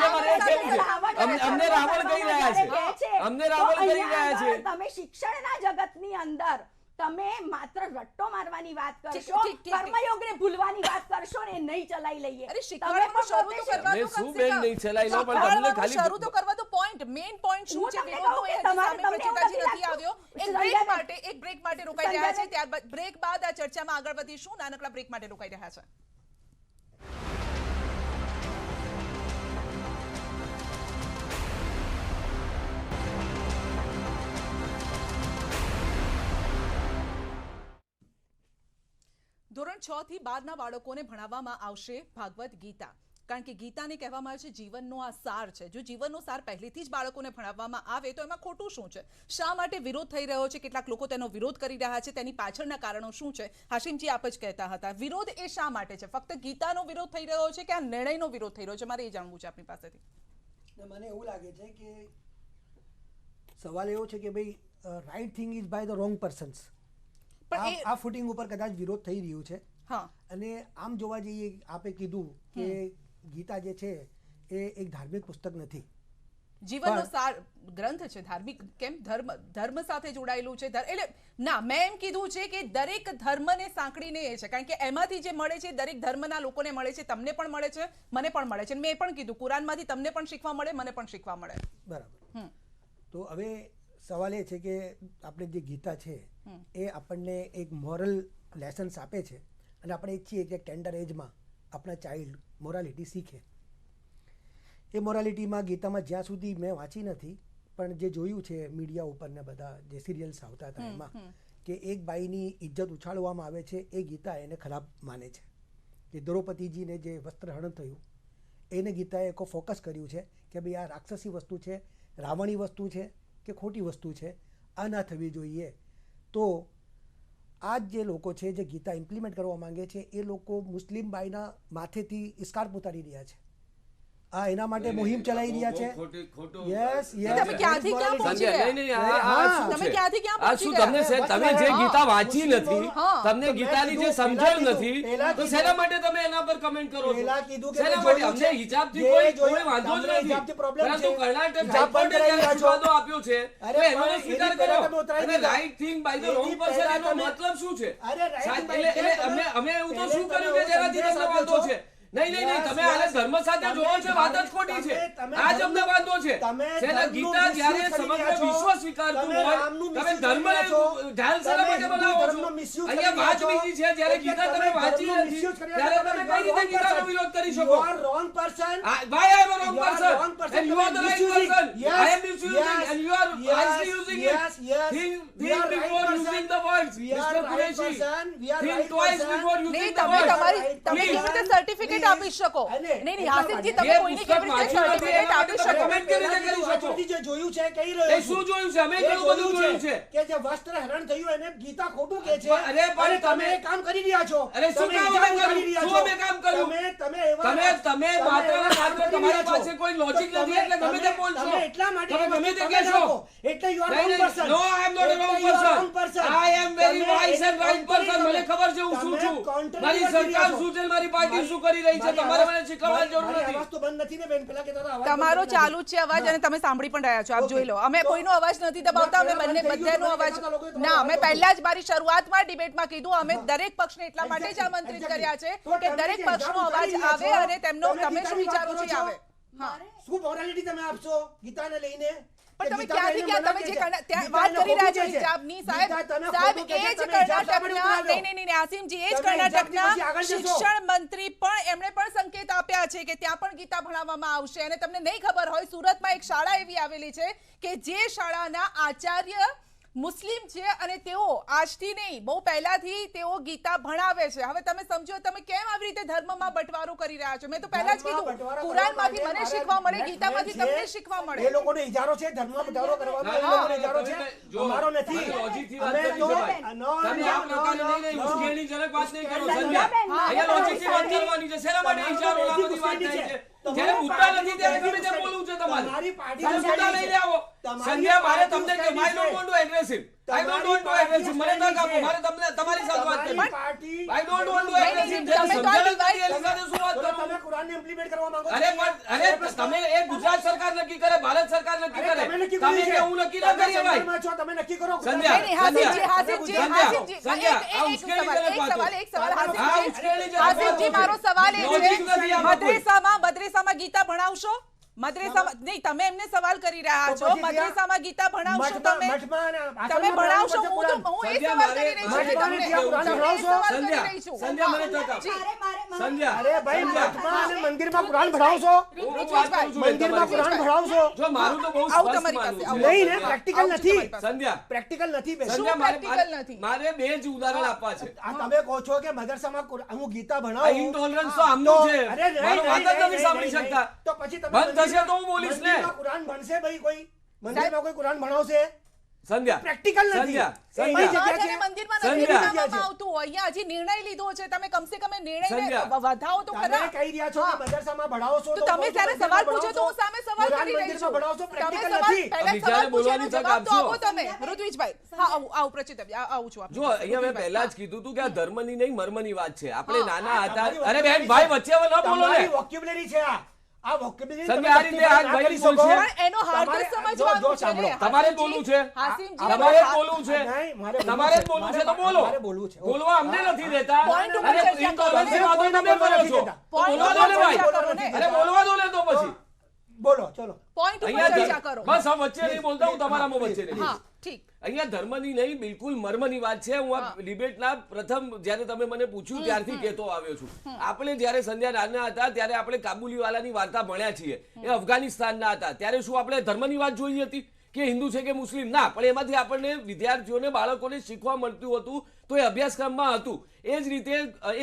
અમને રાવણ કહી રહ્યા છે. અમને રાવણ કહી રહ્યા છે. તમે શિક્ષણના જગતની અંદર તમે માત્ર રટ્ટો મારવાની વાત કરશો, કર્મયોગને ભૂલવાની વાત કરશો ને નહીં ચલાઈ લઈએ. અરે શીખવાડવાનું શરૂ તો કરવા મેં દો શું કમ સે બેન કમ. નહીં ચલાવી લો પણ તમને શીખવાડવાનું ખાલી શરૂ તો કરવા દો. પોઈન્ટ મેઇન પોઈન્ટ શું હું છે તમને વિરોધનો કહું એ કે હજી તમારે સામે તમને એવું પ્રતિકાજી નથી નથી આવ્યો. એક બ્રેક માટે રોકાઈ રહ્યા છે. ત્યારબાદ બ્રેક બાદ આ ચર્ચામાં આગળ વધીશું. નાનકડા બ્રેક માટે રોકાઈ રહ્યા છે. ધોરણ 6 થી 12 ના બાળકોને ભણાવવામાં આવશે ભાગવત ગીતા. કારણ કે ગીતાને કહેવામાં આવે છે જીવનનો આ સાર છે. જો જીવનનો સાર પહેલેથી જ બાળકોને ભણાવવામાં આવે તો એમાં ખોટું શું છે? શા માટે વિરોધ થઈ રહ્યો છે? કેટલાક લોકો તેનો વિરોધ કરી રહ્યા છે. તેની પાછળના કારણો શું છે? હાશિમજી આપ જ કહેતા હતા વિરોધ એ શા માટે છે? ફક્ત ગીતાનો વિરોધ થઈ રહ્યો છે કે આ નિર્ણયનો વિરોધ થઈ રહ્યો છે? મારે એ જાણવું છે આપની પાસેથી. મને એવું લાગે છે કે સવાલ એવો છે કે ભાઈ right thing is by the wrong persons. આ ફૂટિંગ ઉપર કદાચ વિરોધ થઈ રહ્યું છે. અને આમ જોવા જઈએ આપે કીધું કે ગીતા જે છે એ એક ધાર્મિક પુસ્તક નથી. જીવનનો સાર ગ્રંથ છે. ધાર્મિક કેમ? ધર્મ સાથે જોડાયેલું છે. એટલે ના, મેં એમ કીધું છે કે દરેક ધર્મને સાંકળીને એ છે. કારણ કે એમાંથી જે મળે છે દરેક ધર્મના લોકોને મળે છે. તમને પણ મળે છે, મને પણ મળે છે. મેં એ પણ કીધું કુરાનમાંથી તમને પણ શીખવા મળે, મને પણ શીખવા મળે. બરાબર. તો હવે સવાલ એ છે કે આપણે જે ગીતા છે એ આપણને એક મોરલ લેસન્સ આપે છે અને આપણે ઈચ્છીએ કે ટેન્ડર એજમાં આપણા ચાઇલ્ડ મોરાલિટી શીખે. એ મોરાલિટીમાં ગીતામાં જ્યાં સુધી મેં વાંચી નથી પણ જે જોયું છે મીડિયા ઉપર ને બધા જે સિરિયલ્સ આવતા હતા એમાં કે એક બાઈની ઇજ્જત ઉછાળવામાં આવે છે એ ગીતા એને ખરાબ માને છે. કે દ્રૌપદીજીને જે વસ્ત્રહરણ થયું એને ગીતાએ એક ફોકસ કર્યું છે કે ભાઈ આ રાક્ષસી વસ્તુ છે, રાવણી વસ્તુ છે કે ખોટી વસ્તુ છે, આ ના થવી જોઈએ. તો આ જે લોકો છે જે ગીતા ઇમ્પ્લિમેન્ટ કરવા માંગે છે એ લોકો મુસ્લિમ બાઈના માથેથી સ્કાર્ફ ઉતારી રહ્યા છે. આ એના માટે મુહિમ ચલાવી રહ્યા છે. Yes yes. તમે ક્યાંથી ક્યાં પહોંચી ગયા? તમે ક્યાંથી ક્યાં પહોંચી ગયા? તમે જે ગીતા વાંચી નથી, તમને ગીતાની જે સમજણ નથી, તો શેના માટે તમે એના પર કમેન્ટ કરો છો? શેના માટે? અમને હિજાબથી કોઈ વાંધો જ નથી, પરંતુ કર્ણાટક હાઈકોર્ટે જ્યારે ચુકાદો આપ્યો છે તો એનો સ્વીકાર કરો. અને right thing by the wrong person એનો મતલબ શું છે? એટલે અમે એવું તો શું કર્યું કે જેનાથી તમને વાંધો છે? નહીં નહીં નહીં, તમે આને ધર્મ સાથે જોડો છો, વાત જ ખોટી છે. આ જ અમને વાંધો છે. ગીતા જ્યારે સમગ્ર વિશ્વ સ્વીકારતું હોય, તમે ધર્મ ઢાલ શેના માટે બનાવો છો? અહીંયા વાત બીજી છે. જ્યારે ગીતા તમે વાંચી નથી ત્યારે તમે કઈ રીતે ગીતાનો વિરોધ કરી શકો? wrong person. Why I am a wrong person? And you are the right person. I am misusing and you are wisely using it. Think before using the words. Mr. Qureshi, think twice before using the words. તમે કેવી રીતે certificate આપી શકો? નહીં હાસિમજી, તમે કોઈને કેવી રીતે સર્ટિફિકેટ આપી શકો? કમેન્ટ કેવી રીતે કરી શકો? જે જોયું છે કહી રહ્યો એ શું જોયું છે? અમે ઘણું બધું જોયું છે કે જે વસ્ત્ર હરણ થયું એને ગીતા ખોટું કહે છે. અરે પણ તમે કામ કરી રહ્યા છો. અરે શું કામ કર્યું? શું અમે કામ કર્યું? તમે માત્ર તમારી પાસે કોઈ લોજિક નથી એટલે ગમે તે બોલશો. તમે એટલા માટે તમે ગમે તે કહેશો એટલે you are wrong person. No, I am not a wrong person. I am very wise and right person. મને ખબર છે હું શું છું, મારી સરકાર શું છે, મારી પાર્ટી શું કરી રહી છે. તમારે મને શીખવવાની જરૂર નથી. અવાજ તો બંધ નથી ને બેન? પેલા કહેતા હતા અવાજ તમારો ચાલુ છે અવાજ અને તમે સાંભળી પણ રહ્યા છો. આપ જોઈ લો, અમે કોઈનો અવાજ નથી દબાવતા. અમે બધાનો અવાજ ના, અમે પહેલા જ મારી શરૂઆતમાં ડિબેટમાં કીધું અમે દરેક પક્ષને એટલા માટે જ આમંત્રિત કર્યા છે કે દરેક પક્ષનો અવાજ આવે અને તેમનો તમે શું વિચારો છો આવે. શું મોરાલિટી તમે આપશો ગીતાને લઈને? પણ તમે ક્યાંથી ક્યાં તમે જે ત્યાં વાત કરી રહ્યા છો હિજાબની, સાહેબ એ જ કર્ણાટકના નહીં આસિમજી, એ જ કર્ણાટકના શિક્ષણ મંત્રી પણ એમણે પણ સંકેત આપ્યા છે કે ત્યાં પણ ગીતા ભણાવવામાં આવશે. અને તમને નહીં ખબર હોય, સુરતમાં એક શાળા એવી આવેલી છે કે જે શાળાના આચાર્ય મુસ્લિમ છે અને તેઓ આજથી નહીં બહુ પહેલાથી તેઓ ગીતા ભણાવે છે. હવે તમે સમજો તમે કેમ આવી રીતે ધર્મમાં બટવારો કરી રહ્યા છો? મેં તો પહેલા જ કીધું કુરાનમાંથી મને શીખવા મળે, ગીતામાંથી તમને શીખવા મળે. એ લોકોનો ઇજારો છે ધર્મમાં બટવારો કરવાનો, એ લોકોનો ઇજારો છે, અમારો નથી. લોજિકથી વાત કરી છે ભાઈ. તમે આ પ્રકારની નહીં મુશ્કેલીજનક વાત નહીં કરો સંધ્યા. અહીંયા લોજિકથી વાત કરવાની છે. શેના માટે ઇજારો આ બધી વાત થાય છે? જ્યારે મુદ્દા નથી ત્યારે કેવી રીતે બોલવું છે તમારે? તમે મુદ્દા લઈને આવો. સંધ્યા મારે તમને કે I don't want to aggressive. I don't want to aggressive. મને ન કાપો. મારે તમને તમારી સાથે વાત કરવી. I don't want to aggressive. તમે શું વાત કરો? તમે કુરાનને ઇમ્પ્લિમેન્ટ કરવા માંગો છો? અરે તમે એ ગુજરાત સરકાર નક્કી કરે, ભારત સરકાર નક્કી કરે. તમે કે હું નક્કી ન કરીએ ભાઈ. છો તમે નક્કી કરો. સંધ્યા આ હાસિફજી મારો સવાલ એ છે મદ્રેસામાં ગીતા ભણાવશો? મદ્રેસામાં નહીં, તમે એમને સવાલ કરી રહ્યા છો મદ્રેસામાં ગીતા ભણાવશો? તમે ભણાવશો? હું એ સવાલ કરી રહી છું કે તમને સંધ્યા મને સંધ્યા અરે ભાઈ મઠમાં અને મંદિરમાં કુરાન ભણાવશો? મંદિરમાં કુરાન ભણાવશો? જો મારું તો બહુ સ્પષ્ટ માનવું છે. નહીં ને, પ્રેક્ટિકલ નથી સંધ્યા, પ્રેક્ટિકલ નથી બેન. સંધ્યા મારે બે જ ઉદાહરણ આપવા છે. આ તમે કહો છો કે મદરસામાં હું ગીતા ભણાવું, ઇન્ટોલરન્સ તો આમનું છે. મારો વાત જ નથી સાંભળી શકતા. તો પછી તમે થશે તો હું બોલીશ ને. કુરાન ભણશે ભાઈ? કોઈ મંદિરમાં કોઈ કુરાન ભણાવશે? સંધ્યા પ્રેક્ટિકલ નથી. મંદિરમાં નથી ભણાવવામાં આવતું. અહીંયા હજી નિર્ણય લીધો છે, તમે કમસે કમ નિર્ણયને વધાવો તો ખરા. તમે કહી રહ્યા છો કે મદરસામાં ભણાવશો તો તમે જ્યારે સવાલ પૂછો તો હું સામે સવાલ કરી રહી છું. ભણાવશો તમે પ્રેક્ટિકલ સવાલ નથી. પહેલા સવાલ પૂછ્યાનો જવાબ તો આપો તમે. ઋત્વિજભાઈ હા આવું પ્રચિત આવું છું. જો અહીંયા મેં પહેલા જ કીધું હતું કે આ ધર્મની નહીં મર્મની વાત છે. આપણે નાના હતા. અરે બેન ભાઈ વચ્ચે ન બોલો ને. વોકેબ્યુલરી છે આ વોકેબ્યુલરી. સંધ્યા આ રીતે આ ભાઈ બોલશે. પણ એનો હાર્દ સમજવાનું છે. તમારે બોલવું છે, તમારે બોલવું છે, તમારે બોલવું છે તો બોલો. બોલવા અમને નથી દેતા. અરે ઇન્ટોલરન્સની વાતો તમે કરો છો. બોલવા દો ને ભાઈ. અરે બોલવા દો ને તો પછી બોલો. ચલો પોઈન્ટ ઉપર ચર્ચા કરો. બસ આ વચ્ચે નહીં બોલતા, હું તમારામાં વચ્ચે નહીં. હા ઠીક. અહીંયા ધર્મની નહીં બિલકુલ મર્મની વાત છે. હું આ ડિબેટના પ્રથમ જ્યારે તમે મને પૂછ્યું ત્યારથી કહેતો આવ્યો છું. આપણે જ્યારે સંધ્યા નાના હતા ત્યારે આપણે કાબુલીવાલાની વાર્તા ભણ્યા છીએ. એ અફઘાનિસ્તાનના હતા. ત્યારે શું આપણે ધર્મની વાત જોઈ હતી કે હિન્દુ છે કે મુસ્લિમ? ના, પણ એમાંથી આપણને વિદ્યાર્થીઓને બાળકોને શીખવા મળતું હતું. તો એ અભ્યાસક્રમમાં હતું. એ જ રીતે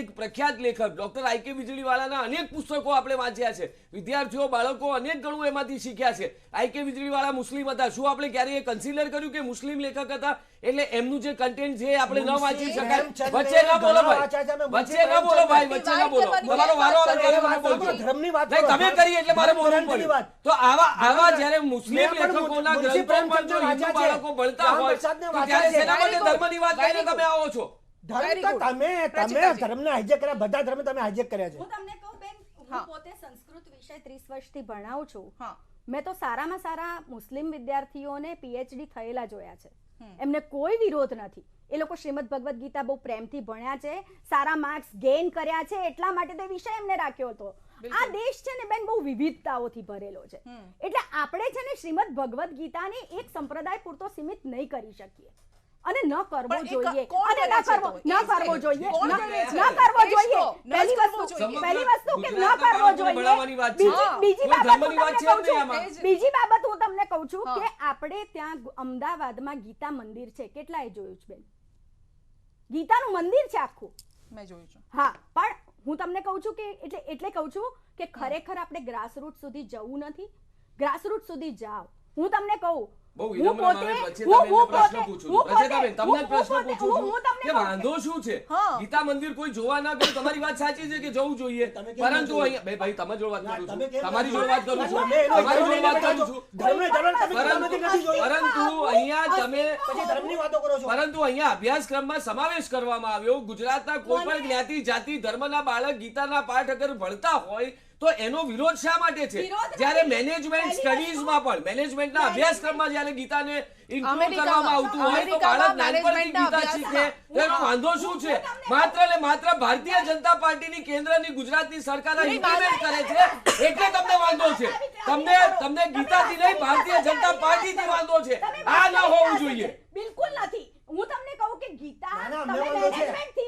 એક પ્રખ્યાત લેખક ડોક્ટર આઈ.કે. વીજળીવાલાના અનેક પુસ્તકો આપણે વાંચ્યા છે. વિદ્યાર્થીઓ બાળકો અનેક ઘણું એમાંથી શીખ્યા છે. આઈ.કે. વીજળીવાલા મુસ્લિમ હતા. શું આપણે ક્યારેય કન્સિડર કર્યું કે મુસ્લિમ લેખક હતા એટલે એમનું જે કન્ટેન્ટ છે આપણે ન વાંચી શકાય? વચ્ચે ન બોલો ભાઈ, વચ્ચે ન બોલો ભાઈ, વચ્ચે ન બોલો. તમારો વારો આવે ત્યારે મને બોલજો. ધર્મની વાત તમે કરી એટલે મારે બોલવું પડ્યું. તો આવા જ્યારે મુસ્લિમ લેખકોના ગ્રંથો પણ જો હિન્દુ બાળકો ભણતા હોય તો ત્યારે શેના માટે ધર્મની વાત કરીને તમે આવો છો? તમે ધર્મને હાઈજેક કર્યા, બધા ધર્મ તમે હાઈજેક કર્યા છે. હું તમને કહું બેન, હું પોતે સંસ્કૃત વિષય 30 વર્ષથી ભણાવું છું. મેં તો સારામાં સારા મુસ્લિમ વિદ્યાર્થીઓને પીએચડી થયેલા જોયા છે. એમને કોઈ વિરોધ નથી. એ લોકો શ્રીમદ ભગવદ ગીતા બહુ પ્રેમથી ભણ્યા છે, સારા માર્ક્સ ગેઇન કર્યા છે, એટલા માટે તો વિષય એમને રાખ્યો હતો. આ દેશ છે ને બેન બહુ વિવિધતાઓથી ભરેલો છે. એટલે આપણે છે ને શ્રીમદ ભગવદ ગીતાને એક સંપ્રદાય પૂરતો સીમિત નહીં કરી શકીએ. અને ન કરવો જોઈએ, અને ન કરવો જોઈએ, ન કરવો જોઈએ. પહેલી વસ્તુ કે ન કરવો જોઈએ. બીજી બાબત હું તમને કહું છું કે આપણે ત્યાં અમદાવાદમાં ગીતા મંદિર છે. કેટલાય જોયું છે બેન? ગીતાનું મંદિર છે આખું. મેં જોયું છે. હા, પણ હું તમને કહું છું કે એટલે કહું છું કે ખરેખર આપણે ગ્રાસરૂટ સુધી જવું નથી. ગ્રાસરૂટ સુધી જાઓ. હું તમને કહું બહુ વિનમ્ર ભાવે વચ્ચે તમને પ્રશ્ન પૂછું છું. રજેતાબેન તમને પ્રશ્ન પૂછું છું કે વાંધો શું છે? ગીતા મંદિર કોઈ જોવા ના ગયું, તમારી વાત સાચી છે કે જવું જોઈએ. પરંતુ અહીંયા ભાઈ તમારી જોડે વાત કરું છું, તમારી જોડે વાત કરું છું, તમારી જોડે વાત કરું છું. પરંતુ અહીંયા તમે ધર્મની વાતો કરો છો. પરંતુ અહીંયા અભ્યાસક્રમમાં સમાવેશ કરવામાં આવ્યો. ગુજરાતના કોઈ પણ જ્ઞાતિ જાતિ ધર્મના બાળક ગીતાના પાઠ અગર ભણતા હોય તો એનો વિરોધ શા માટે છે? જ્યારે મેનેજમેન્ટ સ્ટડીઝમાં પણ મેનેજમેન્ટના અભ્યાસક્રમમાં જ્યારે ગીતાને ઇન્ક્લુડ કરવામાં આવતું હોય તો બાળક નાનપણથી ગીતા શીખે તો એનો વાંધો શું છે? માત્ર ને માત્ર ભારતીય જનતા પાર્ટીની કેન્દ્રની ગુજરાતની સરકાર ઇમ્પ્લિમેન્ટ કરે છે એટલે તમને વાંધો છે. તમને ગીતાથી નહીં ભારતીય જનતા પાર્ટીથી વાંધો છે. આ ન હોવું જોઈએ. બિલકુલ નથી. હું તમને કહું કે ગીતા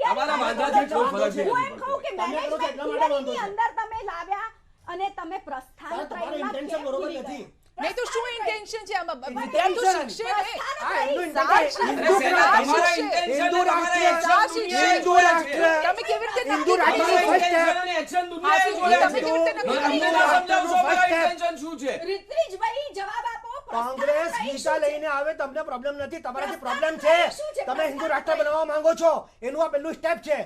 તમારા વાંધાથી કોઈ ફરક નથી. હું એમ કહું કે મેનેજમેન્ટની અંદર તમે લાવ્યા અને તમે પ્રસ્થાન ઇન્ટેન્શન બરોબર નથી. નહીં તો શું ઇન્ટેન્શન છે આમાં? વિદ્યાર્થીઓ શિક્ષે કોંગ્રેસ ગીતા લઈને આવે તમને પ્રોબ્લેમ નથી, તમારાથી પ્રોબ્લેમ છે. તમે હિન્દુ રાષ્ટ્ર બનાવવા માંગો છો, એનું આ પહેલું સ્ટેપ છે.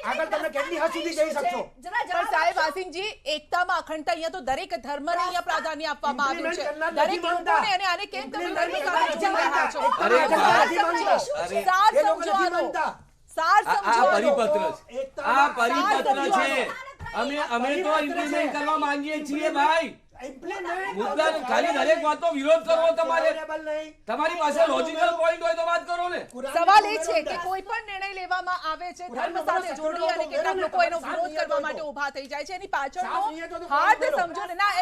આગળ તમે કેટલી હદ સુધી જઈ શકશો? પણ સાહેબ વાસીમજી, એકતામાં અખંડતા, અહીંયા તો દરેક ધર્મને અહીંયા પ્રાધાન્ય આપવામાં આવ્યું છે, દરેક લોકોને. અને આને કેમ તમે ધર્મની સામે જઈ રહ્યા છો? સાર સમજો આનો, સાર સમજો. આ પરિપત્ર છે. અમે તો ઇમ્પ્લિમેન્ટ કરવા માંગીએ છીએ ભાઈ. મુદ્દા ખાલી દરેક વાતનો વિરોધ કરવો તમારે. તમારી પાસે લોજિકલ પોઈન્ટ હોય તો વાત કરો ને. સવાલ એ છે કે કોઈ પણ નિર્ણય લેવામાં આવે છે ધર્મ સાથે જોડી અને કેટલાક લોકો એનો વિરોધ કરવા માટે ઊભા થઈ જાય છે. એની પાછળનો હાર્દ સમજો ને. ના,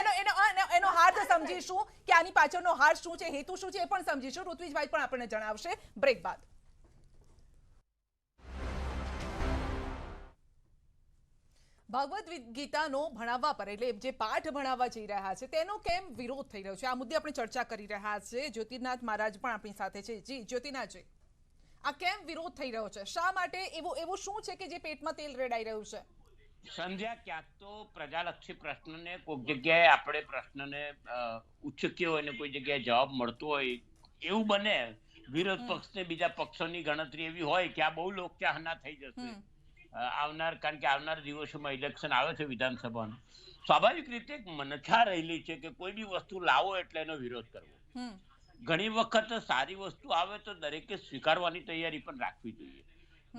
એનો હાર્દ સમજીશું કે આની પાછળનો હાર્દ શું છે, હેતુ શું છે, એ પણ સમજીશું. ઋત્વિજભાઈ પણ આપણને જણાવશે બ્રેક બાદ. ભગવદ્ ગીતાનો ભણાવવા પર, એટલે જે પાઠ ભણાવવા જઈ રહ્યા છે તેનો કેમ વિરોધ થઈ રહ્યો છે, આ મુદ્દે આપણે ચર્ચા કરી રહ્યા છે. જ્યોતિનાથ મહારાજ પણ આપણી સાથે છે. જી જ્યોતિનાથજી, આ કેમ વિરોધ થઈ રહ્યો છે? શા માટે? એવું શું છે કે જે પેટમાં તેલ રેડાઈ રહ્યું છે? સંધ્યા, ક્યાંક તો પ્રજાલક્ષી પ્રશ્નને કોઈક જગ્યાએ આપણે પ્રશ્નને ઉચ્ચક્યો હોય ને કોઈ જગ્યાએ જવાબ મળતો હોય એવું બને. વિરોધ પક્ષને બીજા પક્ષોની ગણતરી એવી હોય કે આ બહુ લોકચાહના થઈ જશે આવનાર, કારણ કે આવનાર દિવસોમાં ઇલેક્શન આવે છે વિધાનસભાનું. સ્વાભાવિક રીતે મનછા રહેલી છે કે કોઈ બી વસ્તુ લાવો એટલે એનો વિરોધ કરવો. ઘણી વખત સારી વસ્તુ આવે તો દરેકે સ્વીકારવાની તૈયારી પણ રાખવી જોઈએ.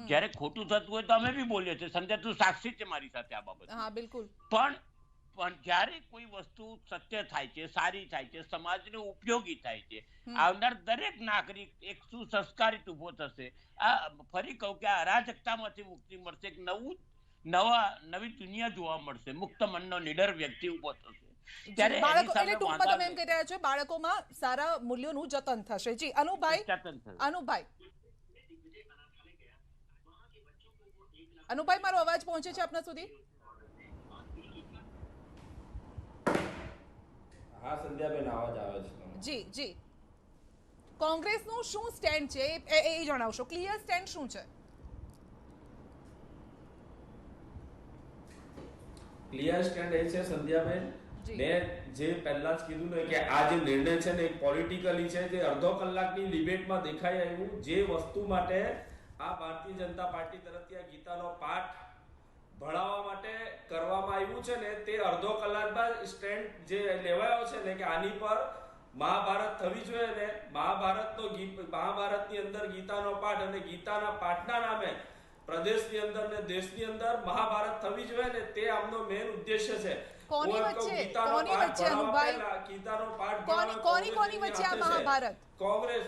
જ્યારે ખોટું થતું હોય તો અમે બી બોલીએ છીએ. સંજય, તું સાક્ષી છે મારી સાથે આ બાબત. હા, બિલકુલ. પણ જ્યારે કોઈ વસ્તુ સત્ય થાય છે, સારી થાય છે, સમાજને ઉપયોગી થાય છે, આવનાર દરેક નાગરિક એક સુસંસ્કારિત ઉભો થશે. આ ફરી કહું કે આ અરાજકતામાંથી મુક્તિ મળશે, એક નવી દુનિયા જોવા મળશે, મુક્ત મનનો નિડર વ્યક્તિ ઉભો થશે. ટૂંકમાં તમે એમ કહી રહ્યા છો બાળકોમાં સારા મૂલ્યોનું જતન થશે. જી અનુભાઈ, મારો અવાજ પહોંચે છે આપના સુધી? હા સંધ્યાબેન, અવાજ આવે છે. જી જી, કોંગ્રેસનું શું સ્ટેન્ડ છે એ જણાવશો. ક્લિયર સ્ટેન્ડ શું છે? ક્લિયર સ્ટેન્ડ એ છે સંધ્યાબેન, મેં જે પહેલા જ કીધું ને કે આ જે નિર્ણય છે ને એક પોલિટિકલી છે, જે અડધો કલાકની ડિબેટમાં દેખાઈ આવ્યું. જે વસ્તુ માટે આ ભારતીય જનતા પાર્ટી તરફથી આ ગીતાનો પાઠ ભણાવવા માટે કરવામાં આવ્યું છે ને, તે અડધો કલાકમાં સ્ટેન્ડ જે લેવાયો છે ને કે આની પર મહાભારત થવી જોઈએ ને, મહાભારતની અંદર ગીતાનો પાઠ અને ગીતાના પાઠના નામે પ્રદેશની અંદર ને દેશની અંદર મહાભારત થવી જોઈએ ને, તે આમનો મેઇન ઉદ્દેશ્ય છે. કોની વચ્ચે આ મહાભારત? કોંગ્રેસ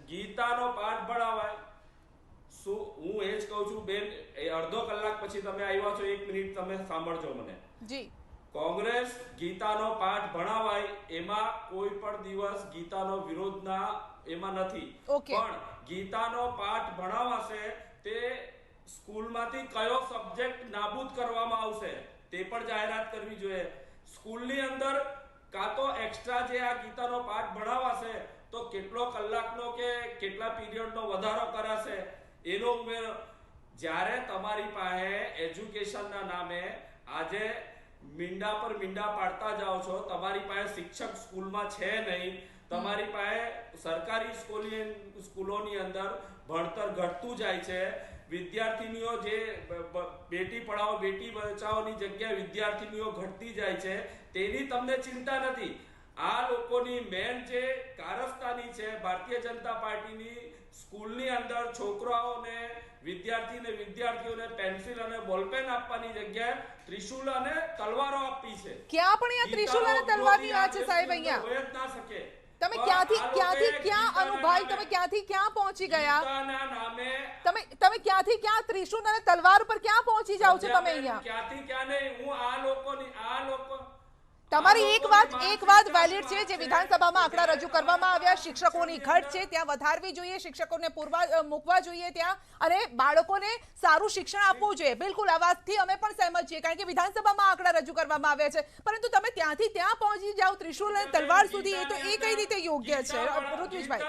ગીતાનો પાઠ ભણાવાય. હું એ જ કહું છું બેન, અડધો કલાક પછી તમે આવ્યા છો, 1 મિનિટ તમે સાંભળજો મને. જી, કોંગ્રેસ ગીતાનો પાઠ ભણાવાય એમાં કોઈ પણ દિવસ ગીતાનો વિરોધના એમાં નથી. પણ ગીતાનો પાઠ ભણાવાશે તે સ્કૂલમાંથી કયો સબ્જેક્ટ નાબૂદ કરવામાં આવશે તે પણ જાહેરાત કરવી જોઈએ. સ્કૂલની અંદર કાં તો એક્સ્ટ્રા જે આ ગીતાનો પાઠ ભણાવાશે તો કેટલો કલાકનો કે કેટલા પીરિયડનો વધારો કરાશે એનો ઉમેરો. જ્યારે તમારી પાસે એજ્યુકેશનના નામે આજે મીંડા પર મીંડા પાડતા જાઓ છો, તમારી પાસે શિક્ષક સ્કૂલમાં છે નહીં, તમારી પાસે સરકારી સ્કૂલોની અંદર ભણતર ઘટતું જાય છે, વિદ્યાર્થીનીઓ જે બેટી પઢાઓ બેટી બચાવોની જગ્યાએ વિદ્યાર્થીનીઓ ઘટતી જાય છે, તેની તમને ચિંતા નથી. આ લોકોની મેન જે કારસ્તાની છે ભારતીય જનતા પાર્ટીની, સ્કૂલની અંદર છોકરાઓને વિદ્યાર્થીઓને પેન્સિલ અને બોલપેન આપવાની જગ્યાએ ત્રિશુલ અને તલવારો આપી છે. ક્યાં પણ અહીંયા ત્રિશુલ અને તલવારની વાત છે સાહેબ? અહીંયા હોય જ ના શકે. તમે ક્યાંથી ક્યાં અનુભાઈ, તમે ક્યાંથી ક્યાં પહોંચી ગયા? તમે ક્યાંથી ક્યાં ત્રિશુલ અને તલવાર પર ક્યાં પહોંચી જાવ છો તમે અહીંયા? ક્યાંથી ક્યાં નહીં. હું આ લોકો તમારી એક વાત વેલિડ છે, જે વિધાનસભામાં આંકડા રજૂ કરવામાં આવ્યા, શિક્ષકોની ઘટ છે, ત્યાં વધારવી જોઈએ, શિક્ષકોને મૂકવા જોઈએ ત્યાં, અને બાળકોને સારું શિક્ષણ આપવું જોઈએ. બિલકુલ આ વાતથી અમે પણ સહેમત છીએ, કારણ કે વિધાનસભામાં આંકડા રજૂ કરવામાં આવ્યા છે, પરંતુ તમે ત્યાંથી ત્યાં પહોંચી જાઓ ત્રિશુલ અને તલવાર સુધી, એ તો એ કઈ રીતે યોગ્ય છે? ઋત્વિજભાઈ,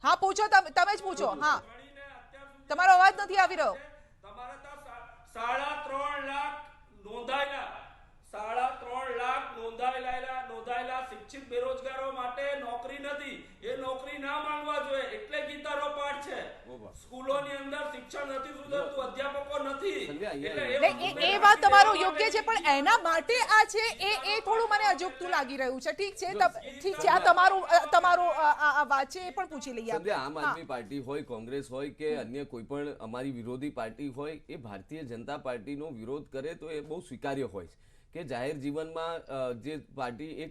હા પૂછો, તમે જ પૂછો. હા, તમારો અવાજ નથી આવી રહ્યો. 3.5 લાખ નોંધાયેલા શિક્ષિત બેરોજગારો માટે નોકરી નથી. એ નોકરી ના માંગવા જોઈએ, એટલે ગીતાનો પાઠ છે. સ્કૂલોની અંદર શિક્ષણ નથી સુધરતું, અધ્યાપકો નથી. એ વાત તમારું યોગ્ય છે, પણ એના માટે આ છે એ થોડું મને અજુગતું લાગી રહ્યું છે. ઠીક છે, આ તમારું આ વાત છે, એ પણ પૂછી લઈએ. આમ આદમી પાર્ટી હોય, કોંગ્રેસ હોય કે અન્ય કોઈ પણ અમારી વિરોધી પાર્ટી હોય, એ ભારતીય જનતા પાર્ટીનો વિરોધ કરે તો એ બહુ સ્વીકાર્ય હોય છે કે જાહેર જીવનમાં જે એક